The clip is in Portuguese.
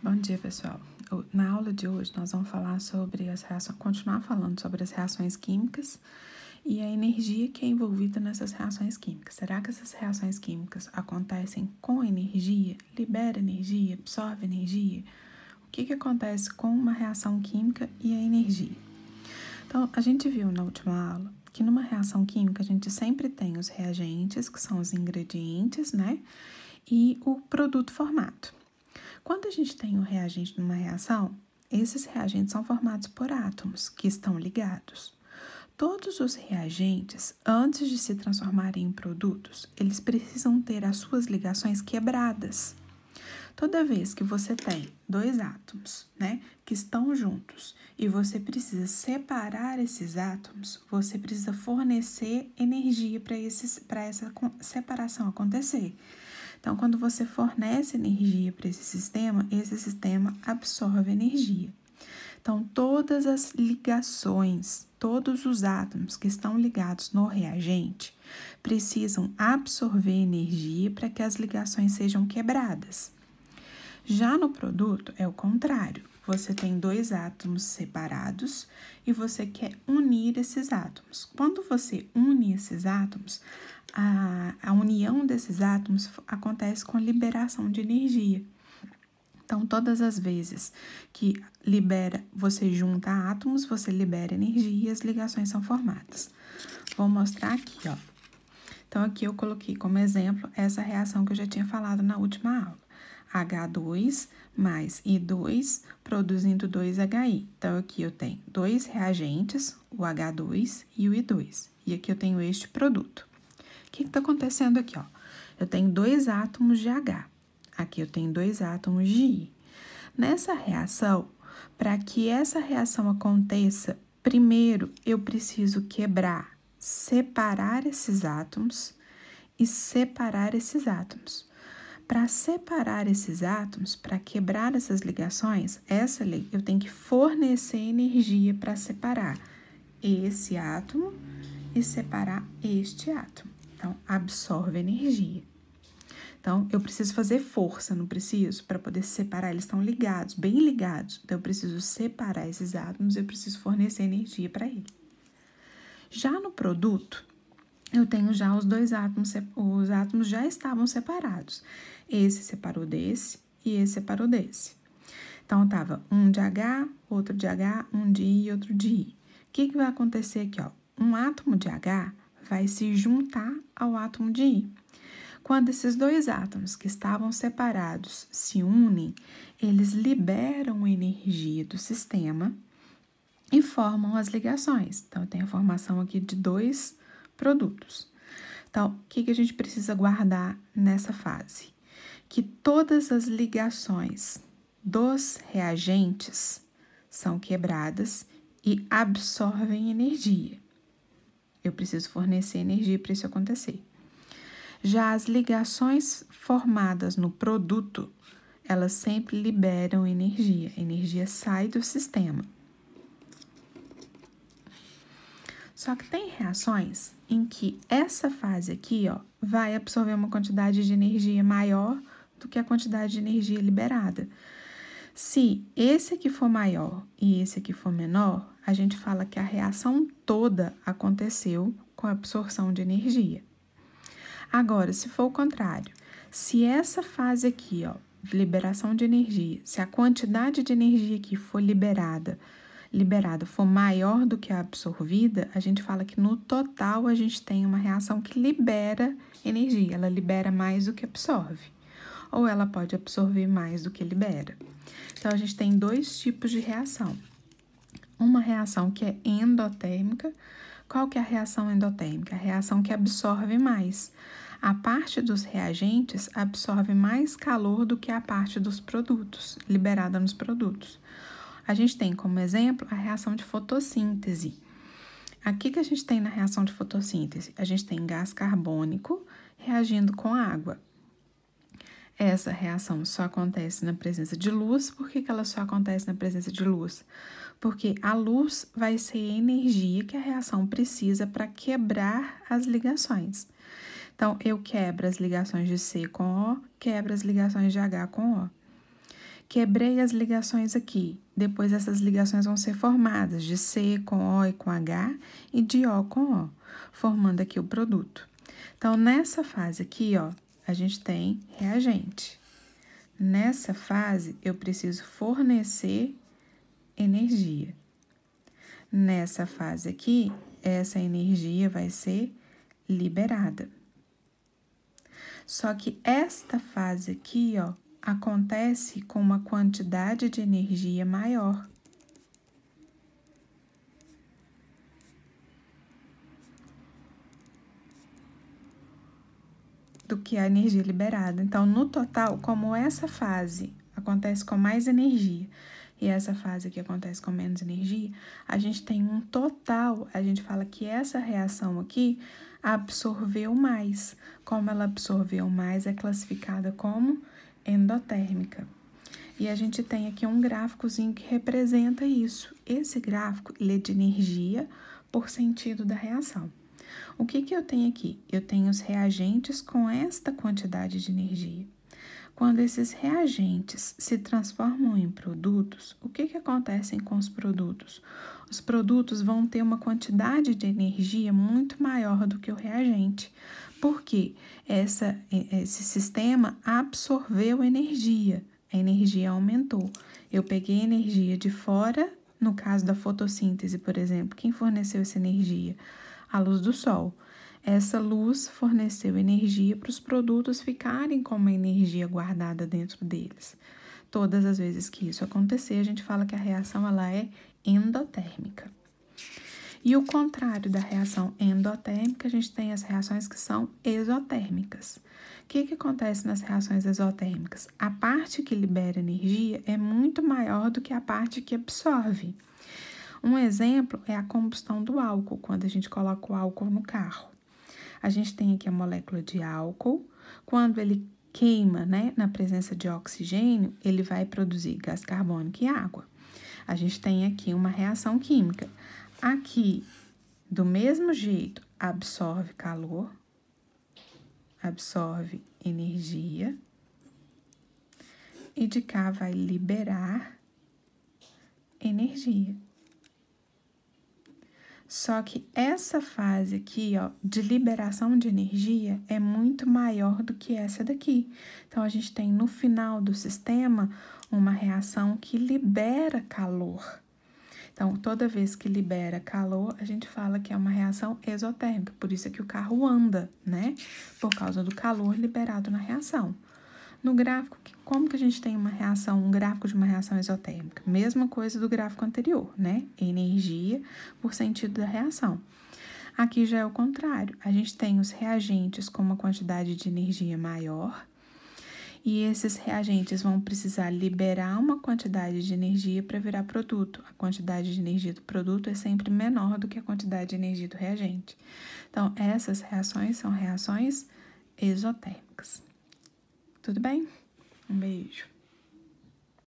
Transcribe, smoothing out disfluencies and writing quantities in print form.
Bom dia, pessoal. Na aula de hoje, nós vamos falar sobre as reações, continuar falando sobre as reações químicas e a energia que é envolvida nessas reações químicas. Será que essas reações químicas acontecem com energia? Libera energia? Absorve energia? O que acontece com uma reação química e a energia? Então, a gente viu na última aula que numa reação química a gente sempre tem os reagentes, que são os ingredientes, né? E o produto formado. Quando a gente tem um reagente numa reação, esses reagentes são formados por átomos que estão ligados. Todos os reagentes, antes de se transformarem em produtos, eles precisam ter as suas ligações quebradas. Toda vez que você tem dois átomos, né, que estão juntos e você precisa separar esses átomos, você precisa fornecer energia para essa separação acontecer. Então, quando você fornece energia para esse sistema absorve energia. Então, todas as ligações, todos os átomos que estão ligados no reagente precisam absorver energia para que as ligações sejam quebradas. Já no produto, é o contrário. Você tem dois átomos separados e você quer unir esses átomos. Quando você une esses átomos, a união desses átomos acontece com a liberação de energia. Então, todas as vezes que você junta átomos, você libera energia e as ligações são formadas. Vou mostrar aqui, ó. Então, aqui eu coloquei como exemplo essa reação que eu já tinha falado na última aula. H2 mais I2 produzindo 2HI. Então, aqui eu tenho dois reagentes, o H2 e o I2. E aqui eu tenho este produto. O que está acontecendo aqui, ó? Eu tenho dois átomos de H. Aqui eu tenho dois átomos de I. Nessa reação, para que essa reação aconteça, primeiro eu preciso separar esses átomos e separar esses átomos. Para separar esses átomos, para quebrar essas ligações, eu tenho que fornecer energia para separar esse átomo e separar este átomo. Então, absorve energia. Então, eu preciso fazer força, não preciso? Para poder separar, eles estão ligados, bem ligados. Então, eu preciso separar esses átomos, eu preciso fornecer energia para ele. Já no produto, eu tenho já os dois átomos, os átomos já estavam separados. Esse separou desse e esse separou desse. Então, tava um de H, outro de H, um de I e outro de I. O que vai acontecer aqui, ó? Um átomo de H vai se juntar ao átomo de I. Quando esses dois átomos que estavam separados se unem, eles liberam energia do sistema e formam as ligações. Então, eu tenho a formação aqui de dois produtos. Então, o que a gente precisa guardar nessa fase? Que todas as ligações dos reagentes são quebradas e absorvem energia. Eu preciso fornecer energia para isso acontecer. Já as ligações formadas no produto, elas sempre liberam energia. A energia sai do sistema. Só que tem reações em que essa fase aqui, ó, vai absorver uma quantidade de energia maior do que a quantidade de energia liberada. Se esse aqui for maior e esse aqui for menor, a gente fala que a reação toda aconteceu com a absorção de energia. Agora, se for o contrário, se essa fase aqui, ó, de liberação de energia, se a quantidade de energia que for liberada for maior do que a absorvida, a gente fala que no total a gente tem uma reação que libera energia, ela libera mais do que absorve, ou ela pode absorver mais do que libera. Então, a gente tem dois tipos de reação. Uma reação que é endotérmica. Qual que é a reação endotérmica? A reação que absorve mais. A parte dos reagentes absorve mais calor do que a parte dos produtos, liberada nos produtos. A gente tem como exemplo a reação de fotossíntese. Aqui que a gente tem na reação de fotossíntese? A gente tem gás carbônico reagindo com água. Essa reação só acontece na presença de luz. Por que ela só acontece na presença de luz? Porque a luz vai ser a energia que a reação precisa para quebrar as ligações. Então, eu quebro as ligações de C com O, quebro as ligações de H com O. Quebrei as ligações aqui. Depois essas ligações vão ser formadas de C com O e com H e de O com O, formando aqui o produto. Então, nessa fase aqui, ó, a gente tem reagente. Nessa fase, eu preciso fornecer energia. Nessa fase aqui, essa energia vai ser liberada. Só que esta fase aqui, ó, acontece com uma quantidade de energia maior. Do que a energia liberada. Então, no total, como essa fase acontece com mais energia e essa fase aqui acontece com menos energia, a gente tem um total, a gente fala que essa reação aqui absorveu mais. Como ela absorveu mais, é classificada como endotérmica. E a gente tem aqui um gráficozinho que representa isso. Esse gráfico, ele é de energia por sentido da reação. O que eu tenho aqui? Eu tenho os reagentes com esta quantidade de energia. Quando esses reagentes se transformam em produtos, o que acontece com os produtos? Os produtos vão ter uma quantidade de energia muito maior do que o reagente, porque esse sistema absorveu energia, a energia aumentou. Eu peguei energia de fora, no caso da fotossíntese, por exemplo, quem forneceu essa energia? A luz do sol. Essa luz forneceu energia para os produtos ficarem com uma energia guardada dentro deles. Todas as vezes que isso acontecer, a gente fala que a reação ela é endotérmica. E o contrário da reação endotérmica, a gente tem as reações que são exotérmicas. O que acontece nas reações exotérmicas? A parte que libera energia é muito maior do que a parte que absorve. Um exemplo é a combustão do álcool, quando a gente coloca o álcool no carro. A gente tem aqui a molécula de álcool, quando ele queima, né, na presença de oxigênio, ele vai produzir gás carbônico e água. A gente tem aqui uma reação química. Aqui, do mesmo jeito, absorve calor, absorve energia, e de cá vai liberar energia. Só que essa fase aqui, ó, de liberação de energia é muito maior do que essa daqui. Então, a gente tem no final do sistema uma reação que libera calor. Então, toda vez que libera calor, a gente fala que é uma reação exotérmica. Por isso é que o carro anda, né? Por causa do calor liberado na reação. No gráfico, como que a gente tem uma reação, um gráfico de uma reação exotérmica? Mesma coisa do gráfico anterior, né? Energia por sentido da reação. Aqui já é o contrário. A gente tem os reagentes com uma quantidade de energia maior e esses reagentes vão precisar liberar uma quantidade de energia para virar produto. A quantidade de energia do produto é sempre menor do que a quantidade de energia do reagente. Então, essas reações são reações exotérmicas. Tudo bem? Um beijo.